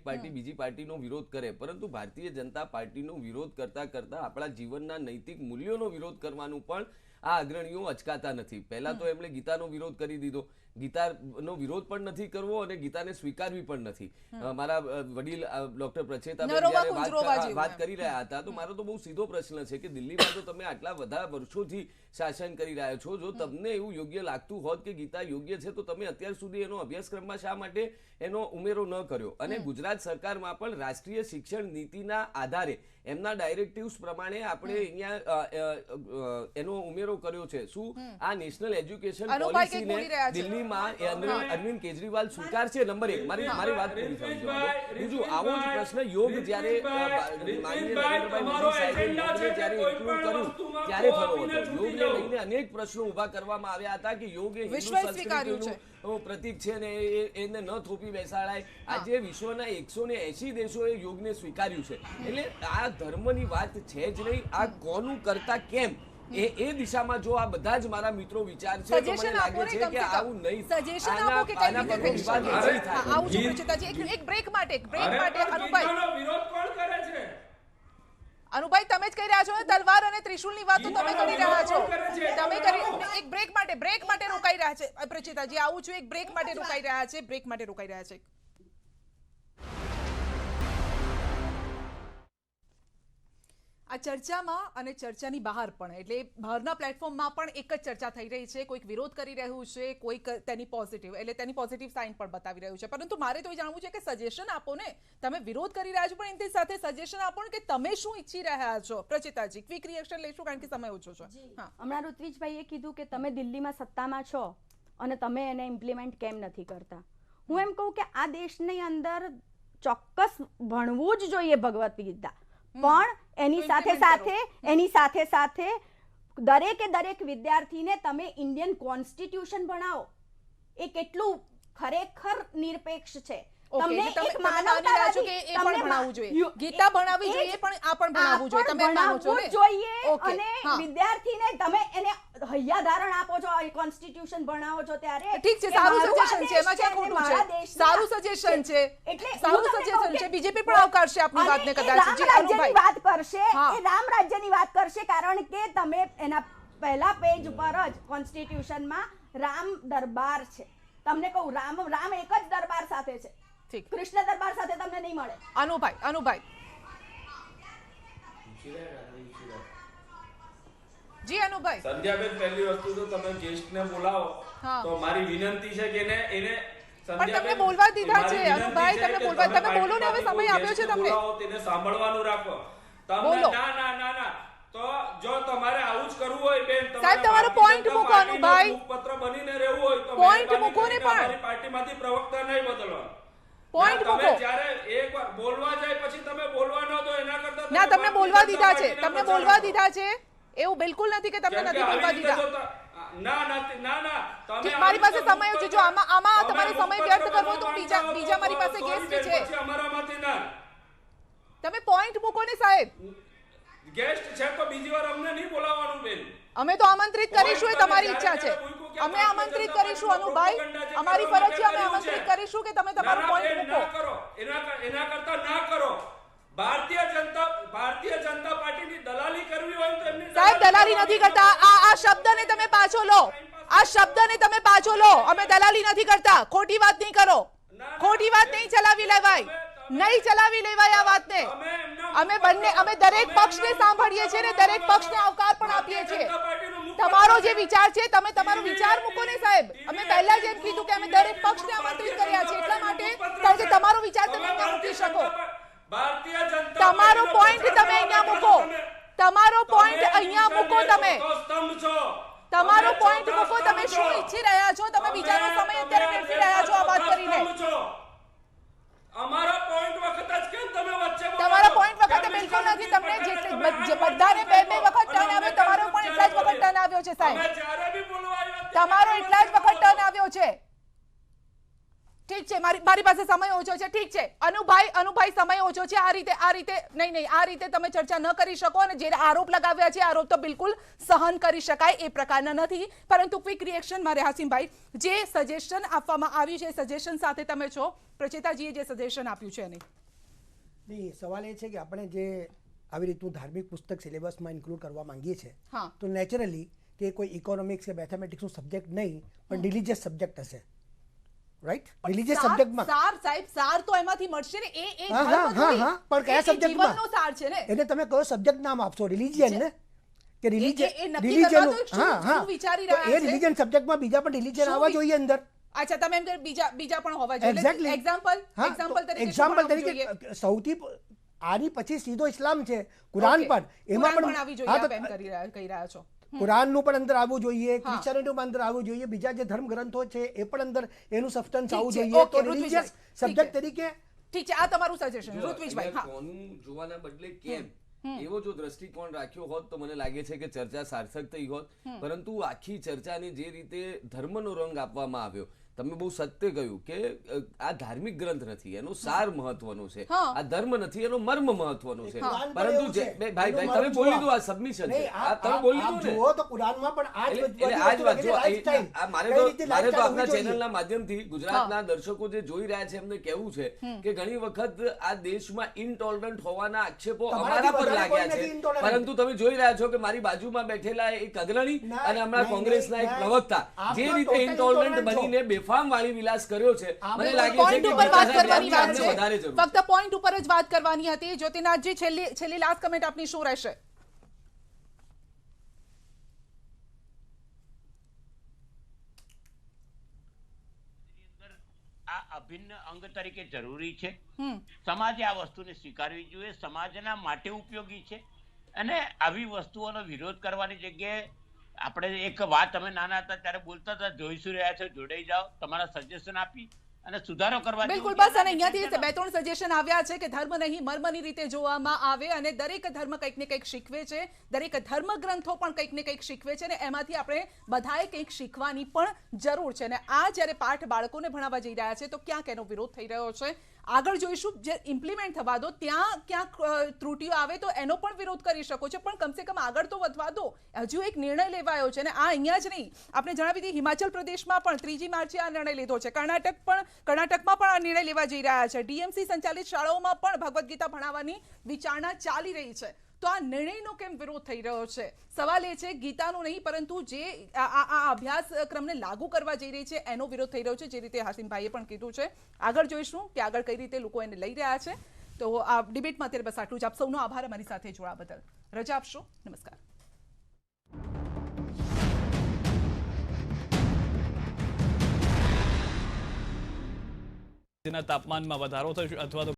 પાર્ટી બીજી પાર્ટીનો વિરોધ કરે, પરંતુ ભારતીય જનતા પાર્ટીનો વિરોધ કરતા આપણા જીવનના નૈતિક મૂલ્યોનો વિરોધ કરવાનું પણ આ અગ્રણીઓ અચકાતા નથી. પહેલા તો એમણે ગીતાનો વિરોધ કરી દીધો, ગીતાનો વિરોધ પણ નથી કરવો અને ગીતાને સ્વીકારવી પણ નથી. મારા વડીલ ડોક્ટર પ્રચેતાબેન વાત કરી રહ્યા હતા, તો મારો તો બહુ સીધો પ્રશ્ન છે કે દિલ્હીમાં તો તમે આટલા બધા વર્ષોથી શાસન કરી રહ્યા છો, જો તમને એવું યોગ્ય લાગતું હોત કે ગીતા યોગ્ય છે, તો તમે અત્યાર સુધી એનો અભ્યાસક્રમમાં શા માટે એનો ઉમેરો ન કર્યો? અને ગુજરાત સરકારમાં પણ રાષ્ટ્રીય શિક્ષણ નીતિના આધારે એમના ડાયરેક્ટિવ્સ પ્રમાણે આપણે અહીંયા એનો ઉમેરો કર્યો છે. શું આ નેશનલ એજ્યુકેશન પોલિસીને દિલ્હીમાં અરવિંદ કેજરીવાલ સ્વીકાર છે? નંબર 1. મારી વાત પૂરી થવી જોઈએ. બીજું, આવો જ પ્રશ્ન યોગ જ્યારે માનનીય નરેન્દ્રભાઈ મોદી સાહેબે યોગને જ્યારે ઇન્ક્લુડ કર્યું ત્યારે થયો હતો. યોગને લઈને અનેક પ્રશ્નો ઉભા કરવામાં આવ્યા હતા કે યોગ એ હિન્દુ સંસ્કૃતિનું પ્રતીક છે ને એને ન થોપી બેસાડાય. આજે વિશ્વના 180 દેશોએ યોગને સ્વીકાર્યું છે. એટલે આ ધર્મની વાત છે જ નહીં, આ કોનું કરતા કેમ એ દિશામાં જો આ બધા જ મારા મિત્રો વિચાર છે, તો મને લાગે છે કે આવું નહીં. સજેશન આપો કે કઈ રીતે થઈ શકે. આવું જો પ્રચેતાજી, એક બ્રેક માટે અનુભાઈ, વિરોધ કોણ કરે છે? અનુભાઈ, તમે જ કહી રહ્યા છો ને, તલવાર અને ત્રિશુલની વાત તો તમે કરી રહ્યા છો. તમે એક બ્રેક માટે રોકાઈ રહ્યા છે. પ્રચેતાજી, આવું છું, એક બ્રેક માટે રોકાઈ રહ્યા છે. આ ચર્ચામાં અને ચર્ચાની બહાર પણ, એટલે બહારના પ્લેટફોર્મમાં પણ એક જ ચર્ચા થઈ રહી છે. કોઈક વિરોધ કરી રહ્યું છે, કોઈક તેની પોઝિટિવ સાઇન પણ બતાવી રહ્યું છે. પરંતુ મારે તો એ જાણવું છે કે સજેશન આપો ને. તમે વિરોધ કરી રહ્યા છો, પણ એની સાથે સજેશન આપો ને કે તમે શું ઈચ્છી રહ્યા છો. પ્રચેતાજી, ક્વિક રિએક્શન લઈશું કારણ કે સમય ઓછો છે. હમણાં ઋત્વિજભાઈએ કીધું કે તમે દિલ્હીમાં સત્તામાં છો અને તમે એને ઇમ્પ્લિમેન્ટ કેમ નથી કરતા. હું એમ કહું કે આ દેશની અંદર ચોક્કસ ભણવું જ જોઈએ ભગવદ્ ગીતા, પણ એની સાથે દરેક વિદ્યાર્થીને તમે ઇન્ડિયન કોન્સ્ટિટ્યુશન ભણાવો. એ કેટલું ખરેખર નિરપેક્ષ છે. તમને એક માનવતાવાદી કે એ પણ ભણાવવું જોઈએ, ગીતા ભણાવવી જોઈએ, પણ આ પણ ભણાવવું જોઈએ. તમે માનો છો ને? જોઈએ. અને વિદ્યાર્થીને તમે એને હૈયાધારણ આપો છો, કોન્સ્ટિટ્યુશન ભણાવો છો ત્યારે ઠીક છે, સારું સજેશન છે, એમાં ક્યાં ખોટું છે? સારું સજેશન છે, સારું સજેશન છે. બીજેપી પણ આવકારશે આપની વાતને કદાચ. જી અનુભાઈ, વાત કરશે, એ રામ રાજ્યની વાત કરશે, કારણ કે તમે એના પહેલા પેજ પર જ કોન્સ્ટિટ્યુશનમાં રામ દરબાર છે. તમને કહું, રામ એક જ દરબાર સાથે છે, કૃષ્ણ દરબાર સાથે તમને નહીં મળે. અનુભાઈ જી અનુભાઈ. સંધ્યાબેન, પહેલી વસ્તુ તો તમે ગેસ્ટને બોલાવો તો મારી વિનંતી છે કે એને પણ તમને બોલવા દીધા છે. અનુભાઈ, તમે બોલો ને, હવે સમય આપ્યો છે તમને. તેને સાંભળવાનું રાખો. તમને ના તો જો તમારે આવું જ કરવું હોય બેન, સાહેબ તમારો પોઈન્ટ મૂકો. અનુભાઈ, પત્ર બનીને રહેવું હોય તો પોઈન્ટ મૂકો ને. પણ અમારી પાર્ટીમાંથી પ્રવક્તા નહીં બદલવાનો. પોઈન્ટ મૂકો. જ્યારે એકવાર બોલવા જાય પછી તમે બોલવા ન દો, એના કરતા ના, તમને બોલવા દીધા છે. એવું બિલકુલ નથી કે તમને નથી બોલવા દીધા. ના, મારી પાસે સમય છે. જો આમાં તમારે સમય વ્યર્થ કરવો તો બીજા મારી પાસે ગેસ્ટ છે. અમારામાંથી ના, તમે પોઈન્ટ મૂકો ને સાહેબ. ગેસ્ટ છે તો બીજી વાર અમને નહીં બોલાવવાનું બેન. અમે તો આમંત્રિત કરીશું, એ તમારી ઈચ્છા છે. અમે આમંત્રિત કરીશું અનુભાઈ, અમારી ફરજ છે. અમે આમંત્રિત કરીશું કે તમે તમારો પોઈન્ટ મૂકો. એના કરતા ના કરો. ભારતીય જનતા પાર્ટીની દલાલી કરવી હોય તો એમની સાહેબ દલાલી નથી કરતા. આ શબ્દને તમે પાછો લો. આ શબ્દને તમે પાછો લો. અમે દલાલી નથી કરતા. ખોટી વાત નહીં કરો. ખોટી વાત નહીં ચલાવી લેવાય. નહીં ચલાવી લેવાય આ વાતને. અમે દરેક પક્ષને સાંભળીએ છીએ ને દરેક પક્ષને આવકાર પણ આપીએ છીએ. તમારો જે વિચાર છે તમે તમારો વિચાર મૂકો ને સાહેબ. અમે પહેલા જ એમ કીધું કે અમે દરેક પક્ષને આમંત્રિત કર્યા છે એટલા માટે કારણ કે તમારો વિચાર તમે અહીંયા મૂકી શકો. તમારો પોઈન્ટ તમે અહીંયા મૂકો. તમારો પોઈન્ટ અહીંયા મૂકો. તમારો પોઈન્ટ મૂકો. તમે શું ઈચ્છી રહ્યા છો? તમે બીજાનો સમય અત્યારે વેડફી રહ્યા છો આ વાત કરીને. અમારા પોઈન્ટ વખત જ કેમ તમે વચ્ચે તમારા પોઈન્ટ વખતે બિલકુલ નથી. તમને બધાને બે વખત ટર્ન આવ્યો. તમારો પણ એટલા જ વખત ટર્ન આવ્યો છે સાહેબ. તમારો એટલા જ વખત ટર્ન આવ્યો છે. ઠીક છે. મારી પાસે સમય ઓછો છે. ઠીક છે અનુભાઈ સમય ઓછો છે. આ રીતે નહીં આ રીતે તમે ચર્ચા ન કરી શકો. અને જે આરોપ લગાવ્યા છે આરોપ તો બિલકુલ સહન કરી શકાય એ પ્રકારના નથી. પરંતુ ક્વિક રિએક્શન મારે હાસિમભાઈ જે સજેશન આપવામાં આવ્યું છે સજેશન સાથે તમે છો પ્રચેતાજીએ જે સજેશન આપ્યું છે નહીં સવાલ એ છે કે આપણે જે આવી રીતનું ધાર્મિક પુસ્તક સિલેબસમાં ઇન્ક્લુડ કરવા માંગીએ છીએ તો નેચરલી કે કોઈ ઇકોનોમિક્સ કે મેથેમેટિક્સનું સબ્જેક્ટ નહીં પણ રિલિજિયસ સબ્જેક્ટ હશે. રાઈટ રિલિજિયસ સબ્જેક્ટમાં સાર તો એમાંથી મળશે ને. હા પણ કયા સબ્જેક્ટમાં સાર છે ને એને તમે કયો સબ્જેક્ટ નામ આપશો? રિલિજિયન ને કે રિલિજિયન રિલિજિયન સબ્જેક્ટમાં બીજા પણ રિલિજિયન આવવા જોઈએ અંદર. અચ્છા તમે એમ કે બીજા પણ હોવા જોઈએ. એક્ઝામ્પલ તરીકે સૌથી આની પછી સીધો ઇસ્લામ છે કુરાન પર એમાં પણ આવી જોઈએ આપ એમ કહી રહ્યા છો. કુરાનનું પણ અંદર આવવું જોઈએ ક્રિશ્ચિયનિટીમાં અંદર આવવું જોઈએ બીજા જે ધર્મ ગ્રંથો છે એ પણ અંદર એનું સબસ્ટન્સ આવવું જોઈએ. તો રિલિજિયસ સબ્જેક્ટ તરીકે ઠીક છે. આ તમારું સજેશન ઋત્વિજભાઈ. કોનું જોવાના બદલે કેમ એવો જો દ્રષ્ટિકોણ રાખ્યો હોત તો મને લાગે છે કે ચર્ચા સાર્થક થઈ હોત. પરંતુ આખી ચર્ચાને જે રીતે ધર્મનો રંગ આપવામાં આવ્યો તમે બહુ સત્ય કહ્યું કે આ ધાર્મિક ગ્રંથ નથી એનો સાર મહત્વનો છે. આ ધર્મ નથી એનો મર્મ મહત્વનો છે. પરંતુ ભાઈ તમે બોલી દો આ સબમિશન છે. આ તમે બોલી દો ને જુઓ તો કુરાનમાં પણ આ જ વાત જો મારે તો આપના ચેનલના માધ્યમથી ગુજરાતના દર્શકો જે જોઈ રહ્યા છે એમને કહેવું છે કે ઘણી વખત આ દેશમાં ઇનટોલરન્ટ હોવાના આક્ષેપો અમારા પર લાગ્યા છે. પરંતુ તમે જોઈ રહ્યા છો કે મારી બાજુમાં બેઠેલા એક અગ્રણી અને હમણાં કોંગ્રેસના એક પ્રવક્તા જે રીતે ઇનટોલરન્ટ બનીને બેફામ વાળી વિલાસ કર્યો છે મને લાગે છે કે ફક્ત પોઈન્ટ ઉપર જ વાત કરવાની હતી. જ્યોતિનાથજી છેલ્લી લાસ્ટ કમેન્ટ આપની શું રહેશે? આ અભિન્ન અંગ તરીકે જરૂરી છે. સમાજે આ વસ્તુને સ્વીકારવી જોઈએ. સમાજના માટે ઉપયોગી છે અને આવી વસ્તુઓનો વિરોધ કરવાની જગ્યાએ આપણે એક વાત અમે નાના હતા ત્યારે બોલતા હતા જોઈશું રહ્યા છે જોડાઈ જાઓ તમારા સજેશન આપી અને સુધારો કરવા. બિલકુલ બસ અને અહીંયાથી 2-3 સજેશન આવ્યા છે કે ધર્મ નહીં મર્મની રીતે જોવામાં આવે અને દરેક ધર્મ કંઈક ને કંઈક શીખવે છે. દરેક ધર્મ ગ્રંથો પણ કંઈક ને કંઈક શીખવે છે અને એમાંથી આપણે બધાએ કંઈક શીખવાની પણ જરૂર છે. અને આ જ્યારે પાઠ બાળકોને ભણાવવા જઈ રહ્યા છે તો ક્યાંક એનો વિરોધ થઈ રહ્યો છે. આગળ જોઈશું જે ઇમ્પ્લિમેન્ટ થવા દો ત્યાં ક્યાંક ત્રુટીઓ આવે તો એનો પણ વિરોધ કરી શકો છો પણ કમસે કમ આગળ તો વધવા દો. હજુ એક નિર્ણય લેવાયો છે અને આ અહીંયા જ નહીં આપણે જણાવી દઈએ હિમાચલ પ્રદેશમાં પણ 3જી માર્ચે આ નિર્ણય લીધો છે. કર્ણાટકમાં પણ આ નિર્ણય લેવા જઈ રહ્યા છે. ડીએમસી સંચાલિત શાળાઓમાં પણ ભગવદ્ ગીતા ભણાવવાની વિચારણા ચાલી રહી છે. તો આ નિર્ણયનો કેમ વિરોધ થઈ રહ્યો છે? સવાલ એ છે ગીતાનો નહીં પરંતુ જે આ અભ્યાસક્રમને લાગુ કરવા જઈ રહી છે એનો વિરોધ થઈ રહ્યો છે. જે રીતે હાસિમભાઈએ પણ કીધું છે આગળ જોઈશું કે આગળ કઈ રીતે લોકો એને લઈ રહ્યા છે. તો આ ડિબેટમાં અત્યારે બસ આટલું જ. આપ સૌનો આભાર અમારી સાથે જોડાવા બદલ. રજા આપશો. નમસ્કાર. તાપમાનમાં વધારો થશે અથવા તો